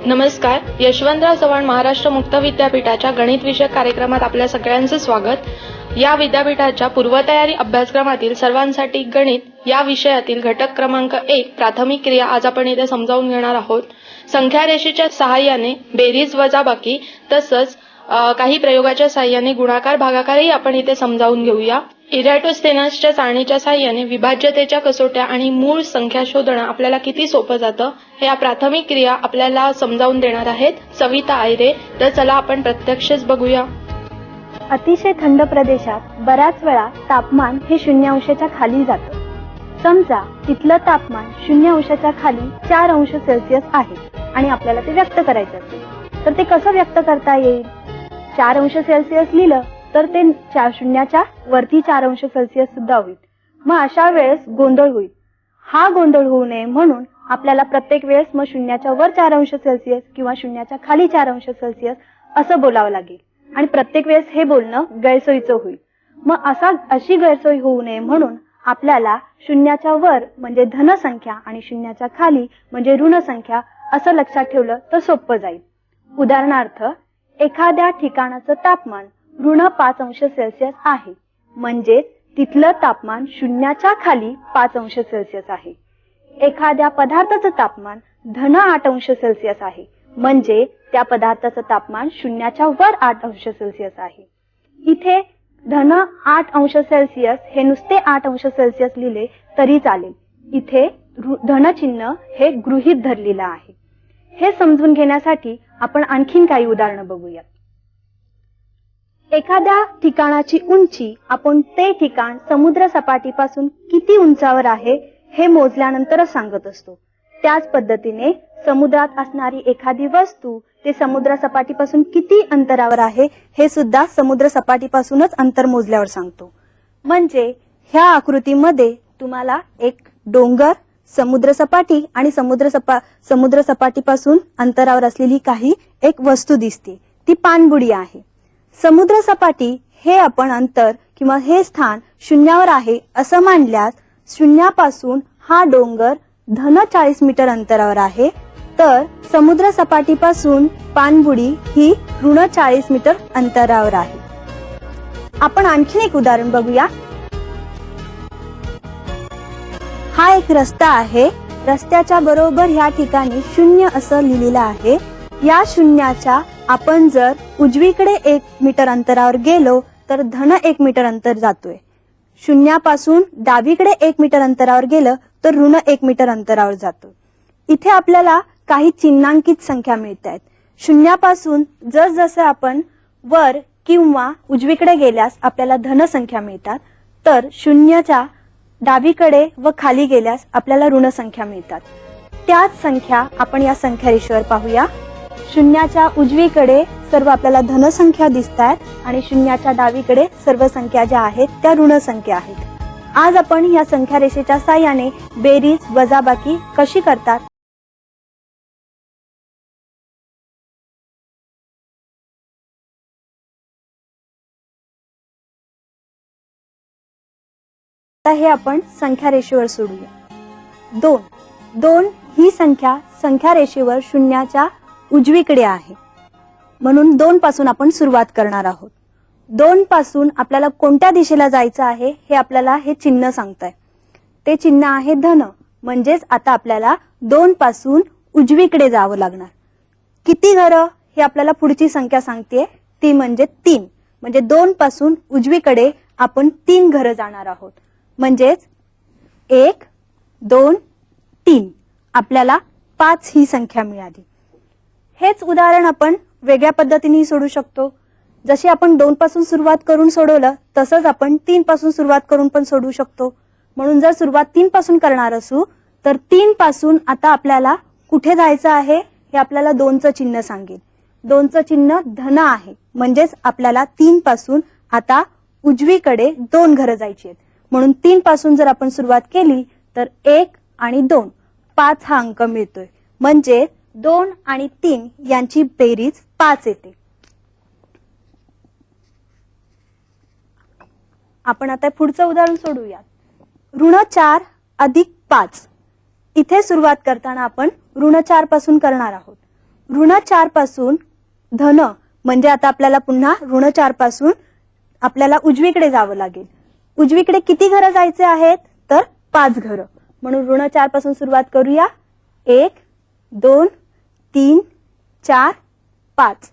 नमस्कार. यशवंतराव चव्हाण महाराष्ट्र मुक्त विद्यापीठाच्या गणित विषयक कार्यक्रमात आपल्या सगळ्यांचं स्वागत. या विद्यापीठाच्या पूर्वतयारी अभ्यासक्रमातील सर्वांसाठी गणित या विषयातील घटक क्रमांक 1 प्राथमिक क्रिया आज आपण इथे समजावून घेणार आहोत. संख्या रेषेच्या सहाय्याने बेरीज वजाबाकी तसंच काही प्रयोगाच्या सहाय्याने गुणाकार भागाकारही आपण इथे समजावून घेऊया. इरॅटोस्थेनेसच्या चाळणीच्या सहाय्याने विभाज्यतेच्या कसोट्या आणि मूळ संख्या शोधणं आपल्याला किती सोपं जातं हे या प्राथमिक क्रिया आपल्याला समजावून देणार आहेत सविता आयरे. तर चला आपण प्रत्यक्षच बघूया. अतिशय थंड प्रदेशात बऱ्याच वेळा तापमान हे 0 अंशाच्या खाली जातं. समजा तिथलं तापमान 0 अंशाच्या खाली 4 अंश सेल्सिअस आहे आणि आपल्याला ते व्यक्त करायचं असेल तर ते कसं व्यक्त करता येईल? 4 अंश सेल्सिअस लिहिलं तर ते 0च्या वरती 4 अंश सेल्सिअस सुद्धा होईल. मग अशा वेळेस गोंधळ होईल. हा गोंधळ होऊ नये म्हणून आपल्याला प्रत्येक वेळेस मग 0च्या वर 4 अंश सेल्सिअस किंवा 0च्या खाली 4 अंश सेल्सिअस असं बोलावं लागेल आणि प्रत्येक वेळेस हे बोलणं गैरसोयीचं होईल. मग अशी गैरसोय होऊ नये म्हणून आपल्याला 0च्या वर म्हणजे धन संख्या आणि 0च्या खाली म्हणजे ऋण संख्या असं लक्षात ठेवलं तर सोपं जाईल. उदाहरणार्थ एखाद्या ठिकाणाचं तापमान ऋण 5 अंश सेल्सिअस आहे म्हणजे तिथलं तापमान 0च्या खाली 5 अंश सेल्सिअस आहे. एखाद्या पदार्थाचं तापमान धन 8 अंश सेल्सिअस आहे म्हणजे त्या पदार्थाचं तापमान 0च्या वर 8 अंश सेल्सिअस आहे. इथे धन 8 अंश सेल्सिअस हे नुसते 8 अंश सेल्सिअस लिहिले तरी चालेल. इथे धन चिन्ह हे गृहीत धरलेलं आहे. हे समजून घेण्यासाठी आपण आणखीन काही उदाहरणं बघूयात. एखाद्या ठिकाणाची उंची आपण ते ठिकाण समुद्र सपाटीपासून किती उंचावर आहे हे मोजल्यानंतरच सांगत असतो. त्याच पद्धतीने समुद्रात असणारी एखादी वस्तू ते समुद्र सपाटीपासून किती अंतरावर आहे हे सुद्धा समुद्र सपाटीपासूनच अंतर मोजल्यावर सांगतो. म्हणजे ह्या आकृतीमध्ये तुम्हाला एक डोंगर, समुद्र सपाटी आणि समुद्र सपाटीपासून अंतरावर असलेली काही एक वस्तू दिसते, ती पाणबुडी आहे. समुद्र सपाटी हे आपण अंतर किंवा हे स्थान 0वर आहे असं मानल्यास 0पासून हा डोंगर धन 40 मीटर अंतरावर आहे तर समुद्र सपाटीपासून पाणबुडी ही ऋण 40 मीटर अंतरावर आहे. आपण आणखीन एक उदाहरण बघूया. हा एक रस्ता आहे. रस्त्याच्या बरोबर ह्या ठिकाणी 0 असं लिहिलेलं आहे. या 0च्या आपण जर उजवीकडे 1 मीटर अंतरावर गेलो तर धन 1 मीटर अंतर जातोय. 0पासून डावीकडे 1 मीटर अंतरावर गेलं तर ऋण 1 मीटर अंतरावर जातो. इथे आपल्याला काही चिन्हांकित संख्या मिळत आहेत. 0पासून जसजसं आपण वर किंवा उजवीकडे गेल्यास आपल्याला धन संख्या मिळतात तर 0च्या डावीकडे व खाली गेल्यास आपल्याला ऋण संख्या मिळतात. त्याच संख्या आपण या संख्या रेषेवर पाहूया. 0च्या उजवीकडे सर्व आपल्याला धन संख्या दिसत आहेत आणि 0च्या डावीकडे सर्व संख्या ज्या आहेत त्या ऋण संख्या आहेत. आज आपण या संख्या रेषेच्या साहाय्याने बेरीज वजाबाकी कशी करतात हे आपण संख्या रेषेवर सोडूया. 2 ही संख्या रेषेवर 0च्या उजवीकडे आहे म्हणून 2 पासून आपण सुरुवात करणार आहोत. 2 पासून आपल्याला कोणत्या दिशेला जायचं आहे हे आपल्याला हे चिन्ह सांगतंय. ते चिन्ह आहे धन. म्हणजेच आता आपल्याला 2 पासून उजवीकडे जावं लागणार. किती घरं हे आपल्याला पुढची संख्या सांगते ती म्हणजे 3. म्हणजे 2 पासून उजवीकडे आपण 3 घरं जाणार आहोत. म्हणजेच 1 2 3 आपल्याला 5 ही संख्या मिळाली. हेच उदाहरण आपण वेगळ्या पद्धतीने सोडू शकतो. जशी आपण 2 पासून सुरुवात करून सोडवलं तसंच आपण 3 पासून सुरुवात करून पण सोडवू शकतो. म्हणून जर सुरुवात 3 पासून करणार असू तर 3 पासून आता आपल्याला कुठे जायचं आहे हे आपल्याला 2चं चिन्ह सांगेल. 2चं चिन्ह धन आहे म्हणजेच आपल्याला 3 पासून आता उजवीकडे 2 घरं जायची आहेत. म्हणून 3 पासून जर आपण सुरुवात केली तर 1 आणि 2 5 हा अंक मिळतोय. म्हणजे 2 आणि 3 यांची बेरीज 5 येते. आपण आता पुढचं उदाहरण सोडूया. ऋण 4 अधिक 5 इथे सुरुवात करताना आपण ऋण 4 पासून करणार आहोत. ऋण 4 पासून धन म्हणजे आता आपल्याला पुन्हा ऋण 4 पासून आपल्याला उजवीकडे जावं लागेल. उजवीकडे किती घरं जायचे आहेत तर 5 घरं. म्हणून ऋण 4 पासून सुरुवात करूया. 1 2 3 4 5.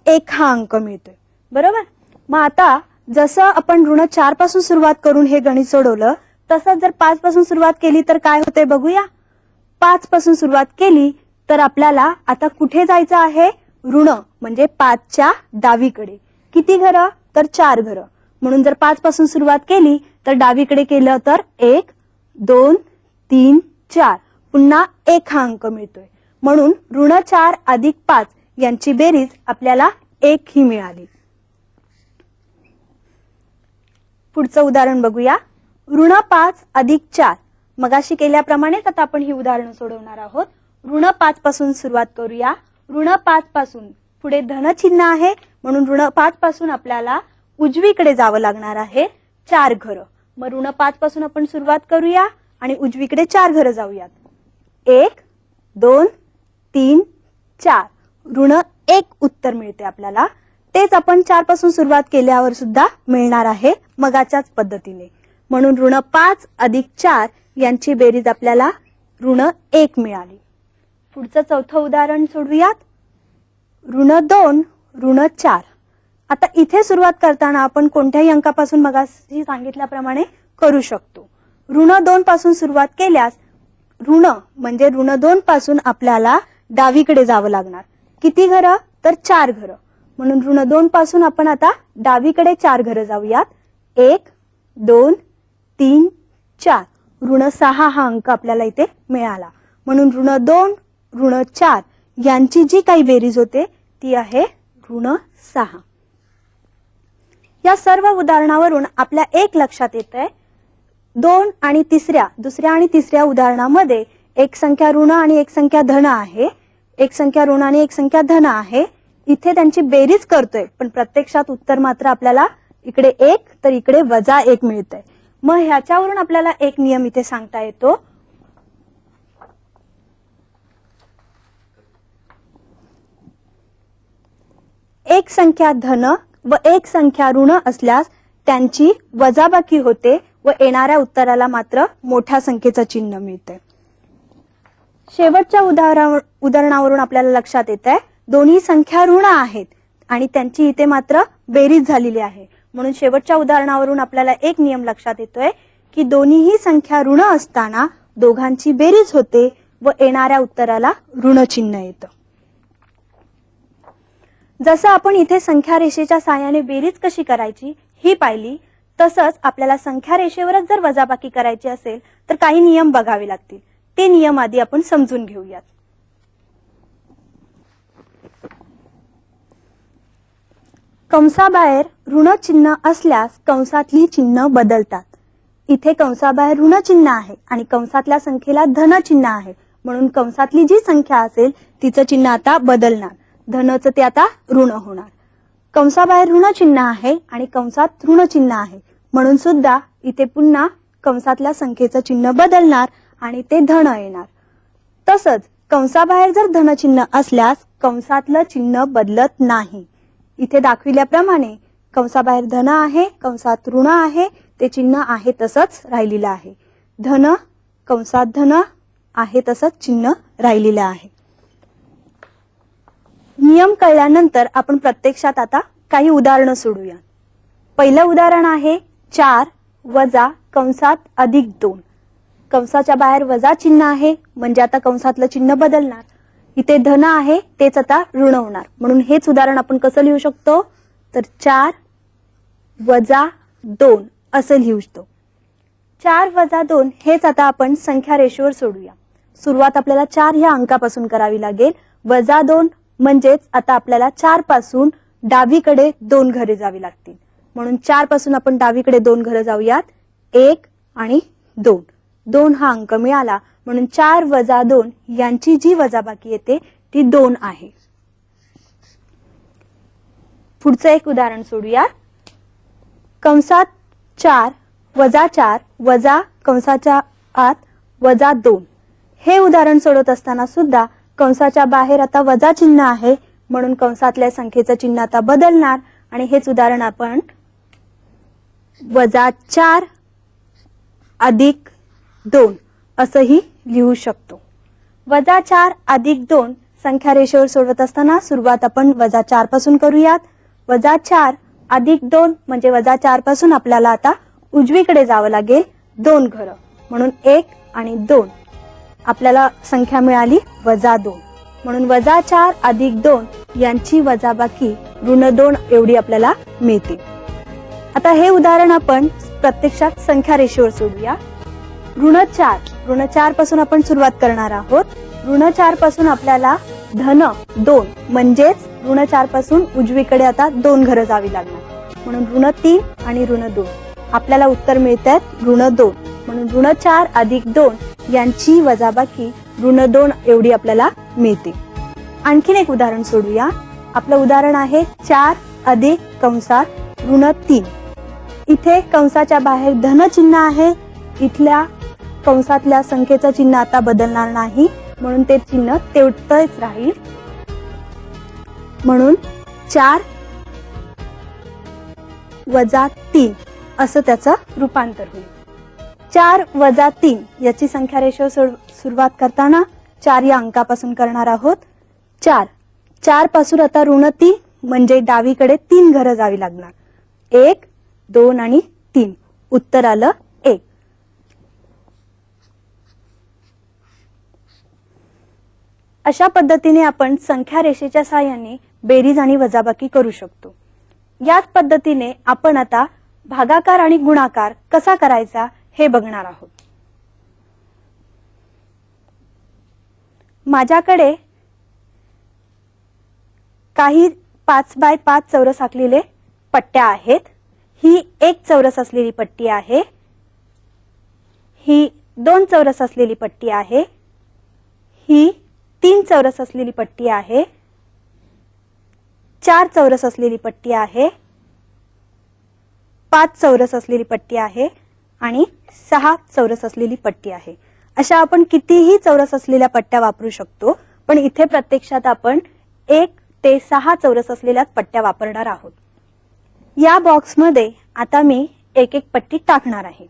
1 हा अंक मिळतोय. बरोबर. मग आता जसं आपण ऋण 4 पासून सुरुवात करून हे गणित सोडवलं तसंच जर 5 पासून सुरुवात केली तर काय होते बघूया. 5 पासून सुरुवात केली तर आपल्याला आता कुठे जायचं आहे. ऋण म्हणजे 5च्या डावीकडे. किती घरं तर 4 घरं. म्हणून जर 5 पासून सुरुवात केली तर डावीकडे केलं तर 1 2 3 4. पुन्हा 1 हा अंक मिळतोय. म्हणून ऋण 4 अधिक 5 यांची बेरीज आपल्याला 1 ही मिळाली. पुढचं उदाहरण बघूया. ऋण 5 अधिक 4. मगाशी केल्याप्रमाणेच आता आपण ही उदाहरणं सोडवणार आहोत. ऋण 5 पासून सुरुवात करूया. ऋण 5 पासून पुढे धन चिन्ह आहे म्हणून ऋण 5 पासून आपल्याला उजवीकडे जावं लागणार आहे 4 घरं. मग ऋण 5 पासून आपण सुरुवात करूया आणि उजवीकडे 4 घरं जाऊयात. 1 2 3 4. ऋण 1 उत्तर मिळते आपल्याला. तेच आपण 4 पासून सुरुवात केल्यावर सुद्धा मिळणार आहे मगाच्याच पद्धतीने. म्हणून ऋण 5 अधिक 4 यांची बेरीज आपल्याला ऋण 1 मिळाली. पुढचं चौथं उदाहरण सोडूयात. ऋण 2 ऋण 4. आता इथे सुरुवात करताना आपण कोणत्याही अंकापासून मगाशी सांगितल्याप्रमाणे करू शकतो. ऋण 2 पासून सुरुवात केल्यास ऋण म्हणजे ऋण 2 पासून आपल्याला डावीकडे जावं लागणार. किती घरं तर 4 घरं. म्हणून ऋण 2 पासून आपण आता डावीकडे 4 घरं जाऊयात. 1 2 3 4. ऋण 6 हा अंक आपल्याला इथे मिळाला. म्हणून ऋण 2 ऋण 4 यांची जी काही बेरीज होते ती आहे ऋण 6. या सर्व उदाहरणावरून आपल्या एक लक्षात येतंय 2 आणि दुसऱ्या आणि तिसऱ्या उदाहरणामध्ये एक संख्या ऋण आणि एक संख्या धन आहे. एक संख्या ऋण आणि एक संख्या धन आहे. इथे त्यांची बेरीज करतोय पण प्रत्यक्षात उत्तर मात्र आपल्याला इकडे 1 तर इकडे -1 मिळतंय. मग ह्याच्यावरून आपल्याला एक नियम इथे सांगता येतो. एक संख्या धन व एक संख्या ऋण असल्यास त्यांची वजाबाकी होते व येणाऱ्या उत्तराला मात्र मोठ्या संख्येचं चिन्ह मिळते. शेवटच्या उदाहरणावरून आपल्याला लक्षात येत आहे दोन्ही संख्या ऋण आहेत आणि त्यांची इथे मात्र बेरीज झालेली आहे. म्हणून शेवटच्या उदाहरणावरून आपल्याला एक नियम लक्षात येतोय की दोन्हीही संख्या ऋण असताना दोघांची बेरीज होते व येणाऱ्या उत्तराला ऋण चिन्ह येतं. जसं आपण इथे संख्या रेषेच्या साहाय्याने बेरीज कशी करायची ही पाहिली तसंच आपल्याला संख्या रेषेवरच जर वजाबाकी करायची असेल तर काही नियम बघावे लागतील. ते नियम आधी आपण समजून घेऊयात. कंसाबाहेर ऋण चिन्ह असल्यास कंसातली चिन्ह बदलतात. इथे कंसाबाहेर ऋण चिन्ह आहे आणि कंसातल्या संख्येला धन चिन्ह आहे म्हणून कंसातली जी संख्या असेल तिचं चिन्ह आता बदलणार. धनचं ते आता ऋण होणार. कंसाबाहेर ऋण चिन्ह आहे आणि कंसात ऋण चिन्ह आहे म्हणून सुद्धा इथे पुन्हा कंसातल्या संख्येचं चिन्ह बदलणार आणि ते धन येणार. तसंच कंसाबाहेर जर धन चिन्ह असल्यास कंसातलं चिन्ह बदलत नाही. इथे दाखविल्याप्रमाणे कंसाबाहेर धन आहे कंसात ऋण आहे ते चिन्ह आहे तसंच राहिलेलं आहे. धन कंसात धन आहे तसंच चिन्ह राहिलेलं आहे. नियम कळल्यानंतर आपण प्रत्यक्षात आता काही उदाहरणं सोडूया. पहिलं उदाहरण आहे 4 वजा कंसात अधिक 2. कंसाच्या बाहेर वजा चिन्ह आहे म्हणजे आता कंसातलं चिन्ह बदलणार. इथे धन आहे तेच आता ऋण होणार म्हणून हेच उदाहरण आपण कसं लिहू शकतो तर 4 वजा 2 असं लिहू शकतो. 4 वजा 2 हेच आता आपण संख्या रेषेवर सोडूया. सुरुवात आपल्याला 4 ह्या अंकापासून करावी लागेल. वजा 2 म्हणजेच आता आपल्याला 4 पासून डावीकडे 2 घरे जावी लागतील म्हणून 4 पासून आपण डावीकडे 2 घरे जाऊयात. 1 आणि 2. 2 हा अंक मिळाला म्हणून 4 वजा 2 यांची जी वजाबाकी येते ती 2 आहे. पुढचं एक उदाहरण सोडूया. कंसात 4 वजा 4 वजा कंसाच्या आत वजा 2. हे उदाहरण सोडवत असताना सुद्धा कंसाच्या बाहेर आता वजा चिन्ह आहे, म्हणून कंसातल्या संख्येचं चिन्ह आता बदलणार आणि हेच उदाहरण आपण -4 अधिक 2 असंही लिहू शकतो. -4 अधिक 2 संख्या रेषेवर सोडवत असताना सुरुवात आपण -4 पासून करूयात. -4 अधिक 2 म्हणजे -4 पासून आपल्याला आता उजवीकडे जावं लागेल 2 घरं, म्हणून 1 आणि 2 आपल्याला संख्या मिळाली -2, म्हणून -4 अधिक 2 यांची वजाबाकी -2 एवढी आपल्याला मिळते. आता हे उदाहरण आपण प्रत्यक्षात संख्या रेषेवर सोडूया. ऋण 4 पासून आपण सुरुवात करणार आहोत. ऋण 4 पासून आपल्याला -2 म्हणजेच ऋण 4 पासून उजवीकडे आता 2 घरं जावी लागणार, म्हणून -3 आणि -2 आपल्याला उत्तर मिळतात -2, म्हणून ऋण 4 अधिक 2 यांची वजाबाकी -2 एवढी आपल्याला मिळते. आणखीन एक उदाहरण सोडूया. आपलं उदाहरण आहे 4 अधिक कंसात -3. इथे कंसाच्या बाहेर धन चिन्ह आहे, इथल्या कंसातल्या संख्येचं चिन्ह आता बदलणार नाही, म्हणून ते चिन्ह तेवढंच राहील, म्हणून 4 वजा 3 असं त्याचं रूपांतर होईल. 4 वजा 3 याची संख्या रेषेवर सुरुवात करताना 4 या अंकापासून करणार आहोत. 4 पासून आता -3 म्हणजे डावीकडे 3 घरं जावी लागणार. 1, 2 आणि 3 उत्तर आलं 1. अशा पद्धतीने आपण संख्या रेषेच्या सहाय्याने बेरीज आणि वजाबाकी करू शकतो. याच पद्धतीने आपण आता भागाकार आणि गुणाकार कसा करायचा हे बघणार आहोत. माझ्याकडे काही 5x5 चौरस आखलेले पट्ट्या आहेत. ही 1 चौरस असलेली पट्टी आहे, ही 2 चौरस असलेली पट्टी आहे, ही 3 चौरस असलेली पट्टी आहे, 4 चौरस असलेली पट्टी आहे, 5 चौरस असलेली पट्टी आहे आणि 6 चौरस असलेली पट्टी आहे. अशा आपण कितीही चौरस असलेल्या पट्ट्या वापरू शकतो, पण इथे प्रत्यक्षात आपण 1 ते 6 चौरस असलेल्या पट्ट्या वापरणार आहोत. या बॉक्समध्ये आता मी एक पट्टी टाकणार आहे.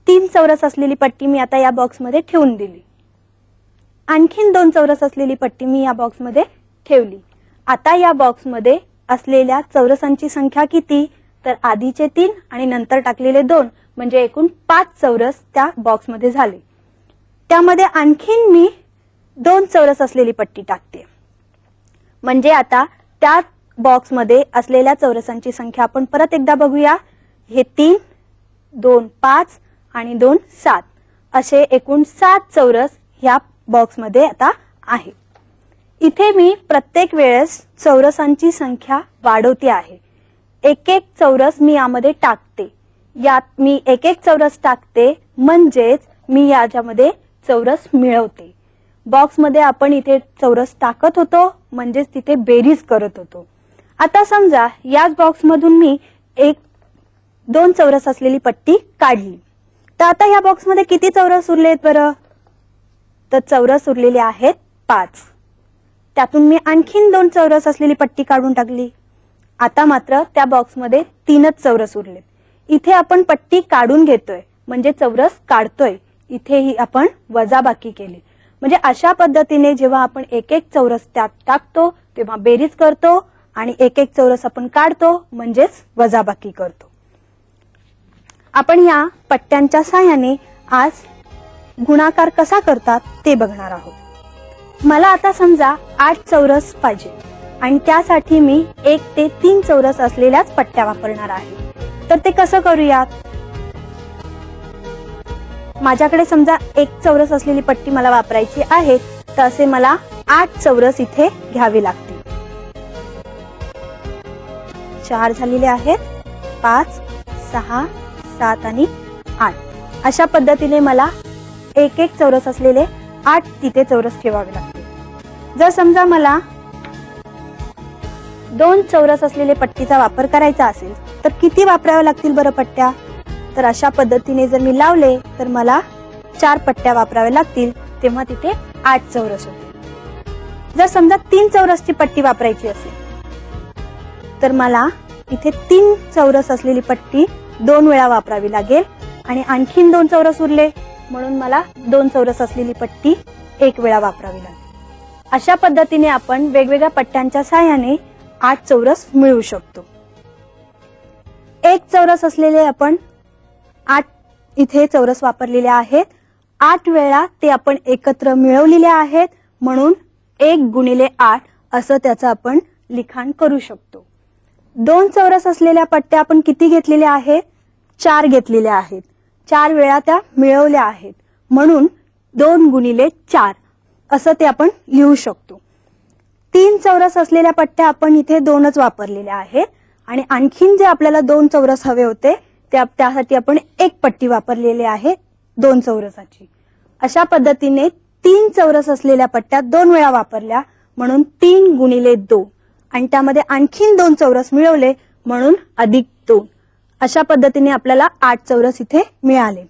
3 चौरस असलेली पट्टी मी आता या बॉक्समध्ये ठेवून दिली. आणखीन 2 चौरस असलेली पट्टी मी या बॉक्समध्ये ठेवली. आता या बॉक्समध्ये असलेल्या चौरसांची संख्या किती, तर आधीचे 3 आणि नंतर टाकलेले 2 म्हणजे एकूण 5 चौरस त्या बॉक्समध्ये झाले. त्यामध्ये आणखीन मी 2 चौरस असलेली पट्टी टाकते, म्हणजे आता त्या बॉक्समध्ये असलेल्या चौरसांची संख्या आपण परत एकदा बघूया. हे 3, 2 5 आणि 2 7 असे एकूण 7 चौरस ह्या बॉक्समध्ये आता आहे. इथे मी प्रत्येक वेळेस चौरसांची संख्या वाढवते आहे. एक चौरस मी यामध्ये टाकते. यात मी एक चौरस टाकते म्हणजेच मी याच्यामध्ये चौरस मिळवते. बॉक्समध्ये आपण इथे चौरस टाकत होतो म्हणजेच तिथे बेरीज करत होतो. आता समजा याच बॉक्समधून मी 2 चौरस असलेली पट्टी काढली, तर आता या बॉक्समध्ये किती चौरस उरले आहेत बरं, तर चौरस उरलेले आहेत 5. त्यातून मी आणखीन 2 चौरस असलेली पट्टी काढून टाकली. आता मात्र त्या बॉक्समध्ये 3च चौरस उरलेत. इथे आपण पट्टी काढून घेतोय म्हणजे चौरस काढतोय, इथेही आपण वजाबाकी केली. म्हणजे अशा पद्धतीने जेव्हा आपण एक चौरस त्यात टाकतो तेव्हा बेरीज करतो आणि एक चौरस आपण काढतो म्हणजेच वजाबाकी करतो. आपण या पट्ट्यांच्या साहाय्याने आज गुणाकार कसा करतात ते बघणार आहोत. मला आता समजा 8 चौरस पाहिजे आणि त्यासाठी मी 1 ते 3 चौरस असलेल्याच पट्ट्या वापरणार आहे. तर ते कसं करूयात. माझ्याकडे समजा 1 चौरस असलेली पट्टी मला वापरायची आहे, तर असे मला 8 चौरस इथे घ्यावे लागतील. 4 झालेले आहेत, 5, 6, 7 आणि 8 अशा पद्धतीने मला एक चौरस असलेले 8 तिथे चौरस ठेवावे लागतील. जर समजा मला 2 चौरस असलेले पट्टीचा वापर करायचा असेल तर किती वापराव्या लागतील बरं पट्ट्या. तर अशा पद्धतीने जर मी लावले तर मला 4 पट्ट्या वापराव्या लागतील, तेव्हा तिथे 8 चौरस होतील. जर समजा 3 चौरसची पट्टी वापरायची असेल तर मला इथे 3 चौरस असलेली पट्टी 2 वेळा वापरावी लागेल आणि आणखीन 2 चौरस उरले म्हणून मला 2 चौरस असलेली पट्टी 1 वेळा वापरावी लागेल. अशा पद्धतीने आपण वेगवेगळ्या पट्ट्यांच्या साहाय्याने 8 चौरस मिळवू शकतो. 1 चौरस असलेले आपण 8 इथे चौरस वापरलेले आहेत. 8 वेळा ते आपण एकत्र मिळवलेले आहेत म्हणून 1 गुणिले 8 असं त्याचं आपण लिखाण करू शकतो. 2 चौरस असलेल्या पट्ट्या आपण किती घेतलेल्या आहेत? 4 घेतलेल्या आहेत. 4 वेळा त्या मिळवल्या आहेत म्हणून 2 गुणिले 4 असं ते आपण लिहू शकतो. 3 चौरस असलेल्या पट्ट्या आपण इथे 2च वापरलेल्या आहेत आणि आणखीन जे आपल्याला 2 चौरस हवे होते त्यासाठी आपण 1 पट्टी वापरलेली आहे 2 चौरसाची. अशा पद्धतीने 3 चौरस असलेल्या पट्ट्या 2 वेळा वापरल्या म्हणून 3 गुणिले 2 आणि त्यामध्ये आणखीन 2 चौरस मिळवले म्हणून अधिक 2. अशा पद्धतीने आपल्याला 8 चौरस इथे मिळाले.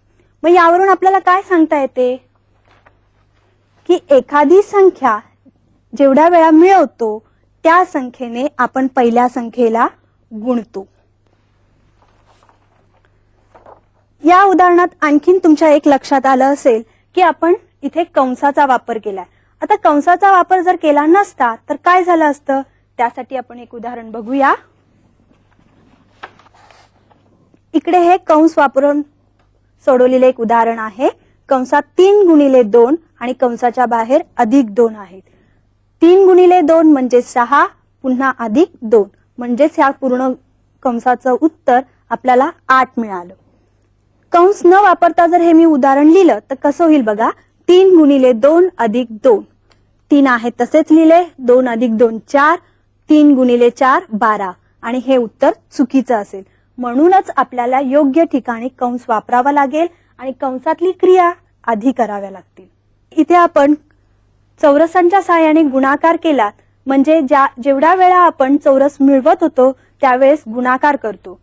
मग यावरून आपल्याला काय सांगता येते की एखादी संख्या जेवढ्या वेळा मिळवतो त्या संख्येने आपण पहिल्या संख्येला गुणतो. या उदाहरणात आणखीन तुमच्या एक लक्षात आलं असेल की आपण इथे कंसाचा वापर केलाय. आता कंसाचा वापर जर केला नसता तर काय झालं असतं त्यासाठी आपण एक उदाहरण बघूया. इकडे हे कंस वापरून सोडवलेले एक उदाहरण आहे. कंसात 3 गुणिले 2 आणि कंसाच्या बाहेर अधिक 2 आहेत. 3 गुणिले 2 म्हणजे 6 पुन्हा अधिक 2 म्हणजेच ह्या पूर्ण कंसाचं उत्तर आपल्याला 8 मिळालं. कंस न वापरता जर हे मी उदाहरण लिहिलं तर कसं होईल बघा. 3 गुणिले 2 अधिक 2 3 आहे तसेच लिहिले. 2 अधिक 2 4 3 गुणिले 4 12 आणि हे उत्तर चुकीचं असेल. म्हणूनच आपल्याला योग्य ठिकाणी कंस वापरावा लागेल आणि कंसातली क्रिया आधी कराव्या लागतील. इथे आपण चौरसांच्या साहाय्याने गुणाकार केला म्हणजे जेवढ्या वेळा आपण चौरस मिळवत होतो त्यावेळेस गुणाकार करतो.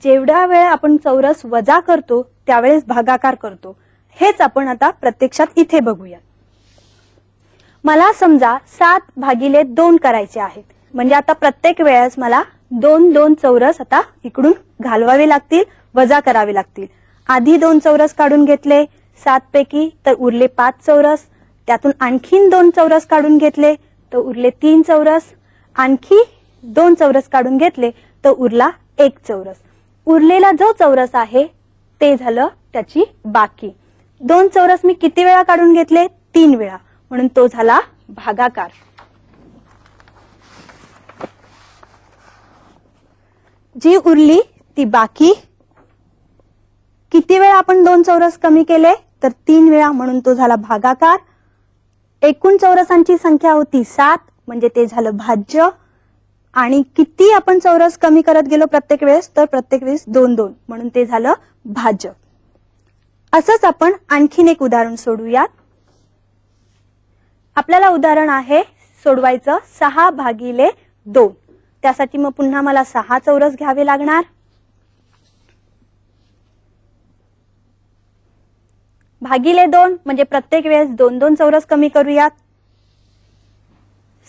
जेवढ्या वेळा आपण चौरस वजा करतो त्यावेळेस भागाकार करतो. हेच आपण आता प्रत्यक्षात इथे बघूया. मला समजा 7 भागिले 2 करायचे आहेत म्हणजे आता प्रत्येक वेळेस मला 2 चौरस आता इकडून घालवावे लागतील, वजा करावे लागतील. आधी 2 चौरस काढून घेतले 7 पैकी तर उरले 5 चौरस. त्यातून आणखीन 2 चौरस काढून घेतले तर उरले 3 चौरस. आणखी 2 चौरस काढून घेतले तर उरला 1 चौरस. उरलेला जो चौरस आहे ते झालं त्याची बाकी. 2 चौरस मी किती वेळा काढून घेतले? 3 वेळा म्हणून तो झाला भागाकार. जी उरली ती बाकी. किती वेळा आपण 2 चौरस कमी केले तर 3 वेळा म्हणून तो झाला भागाकार. एकूण चौरसांची संख्या होती 7 म्हणजे ते झालं भाज्य. आणि किती आपण चौरस कमी करत गेलो प्रत्येक वेळेस तर प्रत्येक वेळेस 2 म्हणून ते झालं भाज्य. असंच आपण आणखीन एक उदाहरण सोडूयात. आपल्याला उदाहरण आहे सोडवायचं 6 भागिले 2. त्यासाठी मग पुन्हा मला 6 चौरस घ्यावे लागणार. भागिले 2 म्हणजे प्रत्येक वेळेस 2 चौरस कमी करूयात.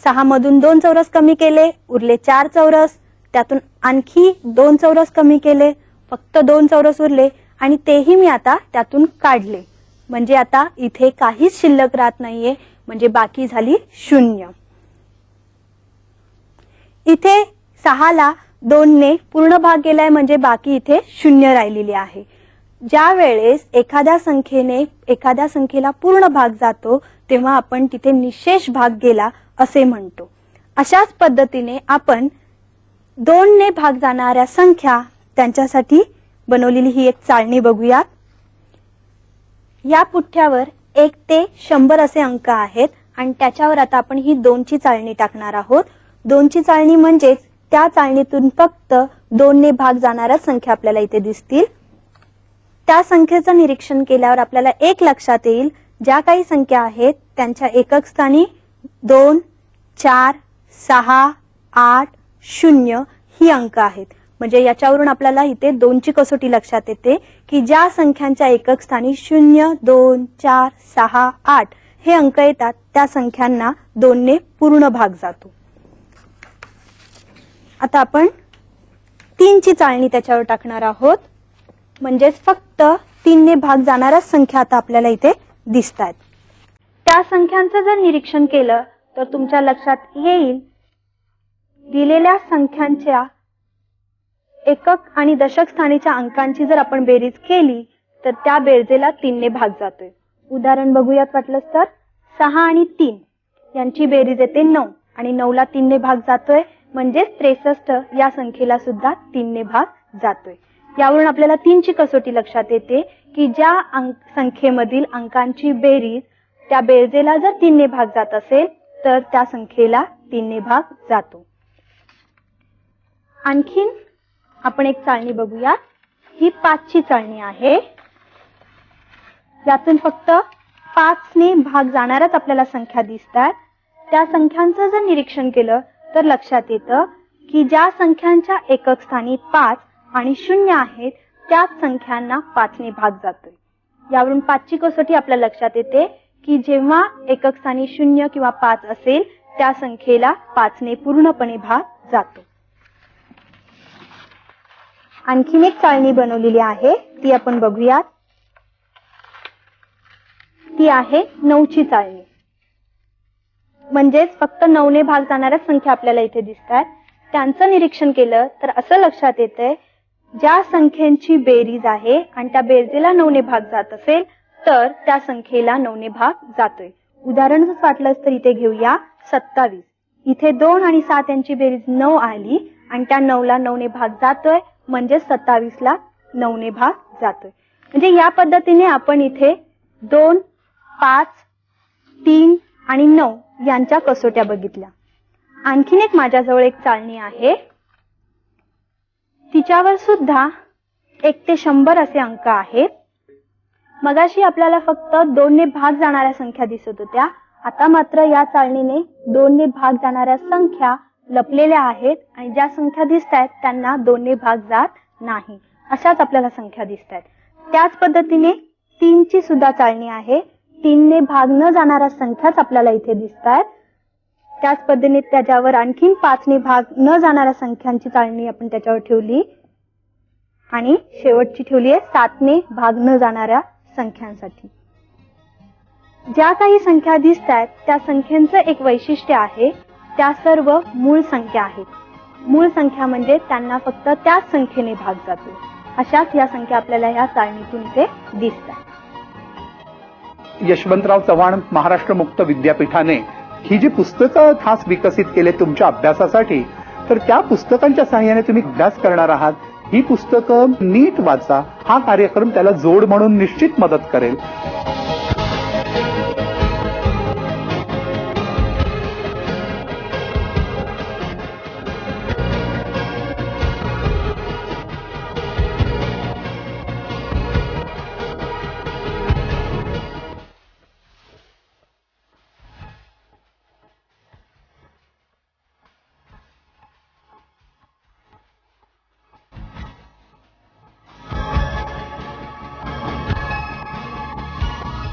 6 मधून 2 चौरस कमी केले उरले 4 चौरस. त्यातून आणखी 2 चौरस कमी केले फक्त 2 चौरस उरले आणि तेही मी आता त्यातून काढले म्हणजे आता इथे काहीच शिल्लक राहत नाहीये म्हणजे बाकी झाली 0. इथे 6 ला 2 ने पूर्ण भाग गेलाय म्हणजे बाकी इथे 0 राहिलेली आहे. ज्या वेळेस एखाद्या संख्येला पूर्ण भाग जातो तेव्हा आपण तिथे निशेष भाग गेला असे म्हणतो. अशाच पद्धतीने आपण 2 ने भाग जाणाऱ्या संख्या त्यांच्यासाठी बनवलेली ही एक चाळणी बघूयात. या पुठ्ठ्यावर 1 ते 100 असे अंक आहेत आणि त्याच्यावर आता आपण ही 2 ची चाळणी टाकणार आहोत. 2 ची चाळणी म्हणजेच त्या चाळणीतून फक्त 2 ने भाग जाणाऱ्या संख्या आपल्याला इथे दिसतील. त्या संख्येचं निरीक्षण केल्यावर आपल्याला एक लक्षात येईल ज्या काही संख्या आहेत त्यांच्या एकक स्थानी 2, 4, 6, 8, 0 ही अंक आहेत. म्हणजे याच्यावरून आपल्याला इथे 2 ची कसोटी लक्षात येते की ज्या संख्यांच्या एकक स्थानी 0, 2, 4, 6, 8 हे अंक येतात त्या संख्यांना 2 ने पूर्ण भाग जातो. आता आपण 3 ची चाळणी त्याच्यावर टाकणार आहोत. म्हणजेच फक्त 3 ने भाग जाणाऱ्या संख्या आता आपल्याला इथे दिसतात. त्या संख्यांचं जर निरीक्षण केलं तर तुमच्या लक्षात येईल दिलेल्या संख्यांच्या एकक आणि दशक स्थानीच्या अंकांची जर आपण बेरीज केली तर त्या बेरजेला 3 ने भाग जातोय. उदाहरण बघूयात वाटलंच तर 6 आणि 3 यांची बेरीज येते 9 आणि 9 ला 3 ने भाग जातोय. म्हणजे 63 या संख्येला सुद्धा 3 ने भाग जातोय. यावरून आपल्याला 3 ची कसोटी लक्षात येते की ज्या संख्येमधील अंकांची बेरीज त्या बेरजेला जर 3 ने भाग जात असेल तर त्या संख्येला 3 ने भाग जातो. आणखीन आपण एक चाळणी बघूया. ही 5 ची चाळणी आहे. यातून फक्त 5 ने भाग जाणाऱ्याच आपल्याला संख्या दिसतात. त्या संख्यांचं जर निरीक्षण केलं तर लक्षात येतं की ज्या संख्यांच्या एकक स्थानी 5 आणि 0 आहेत त्याच संख्यांना 5 ने भाग जातोय. यावरून 5 ची कसोटी आपल्या लक्षात येते की जेव्हा एकक स्थानी 0 किंवा 5 असेल त्या संख्येला 5 ने पूर्णपणे भाग जातो. आणखीन एक चाळणी बनवलेली आहे ती आपण बघूयात. ती आहे 9 ची चाळणी. म्हणजेच फक्त 9 ने भाग जाणाऱ्या संख्या आपल्याला इथे दिसतात. त्यांचं निरीक्षण केलं तर असं लक्षात येतंय ज्या संख्यांची बेरीज आहे आणि त्या बेरजेला 9 ने भाग जात असेल तर त्या संख्येला 9 ने भाग जातोय. उदाहरण जर वाटलंच तर इथे घेऊया 27. इथे 2 आणि 7 यांची बेरीज 9 आली आणि त्या 9 ला 9 ने भाग जातोय. म्हणजे 27 ला 9 ने भाग जातोय. म्हणजे या पद्धतीने आपण इथे 2, 5, 3 आणि 9 यांच्या कसोट्या बघितल्या. आणखीन एक माझ्याजवळ एक चाळणी आहे. तिच्यावर सुद्धा 1 ते 100 असे अंक आहेत. मगाशी आपल्याला फक्त 2 ने भाग जाणाऱ्या संख्या दिसत होत्या. आता मात्र या चाळणीने 2 ने भाग जाणाऱ्या संख्या लपलेल्या आहेत आणि ज्या संख्या दिसतायत त्यांना 2 ने भाग जात नाही अशाच आपल्याला संख्या दिसतायत. त्याच पद्धतीने 3 ची सुद्धा चाळणी आहे. 3 ने भाग न जाणाऱ्या संख्याच आपल्याला इथे दिसतायत. त्याच पद्धतीने त्याच्यावर आणखीन 5 ने भाग न जाणाऱ्या संख्यांची चाळणी आपण त्याच्यावर ठेवली आणि शेवटची ठेवली आहे 7 ने भाग न जाणाऱ्या संख्यांसाठी. ज्या काही संख्या दिसतायत त्या संख्येचं एक वैशिष्ट्य आहे त्या सर्व मूळ संख्या आहेत. मूळ संख्या म्हणजे त्यांना फक्त त्याच संख्येने भाग जातो. अशाच या संख्या आपल्याला या चाळणीतून इथे दिसतात. यशवंतराव चव्हाण महाराष्ट्र मुक्त विद्यापीठाने ही जी पुस्तकं खास विकसित केले तुमच्या अभ्यासासाठी, तर त्या पुस्तकांच्या सहाय्याने तुम्ही अभ्यास करणार आहात. ही पुस्तकं नीट वाचा. हा कार्यक्रम त्याला जोड म्हणून निश्चित मदत करेल.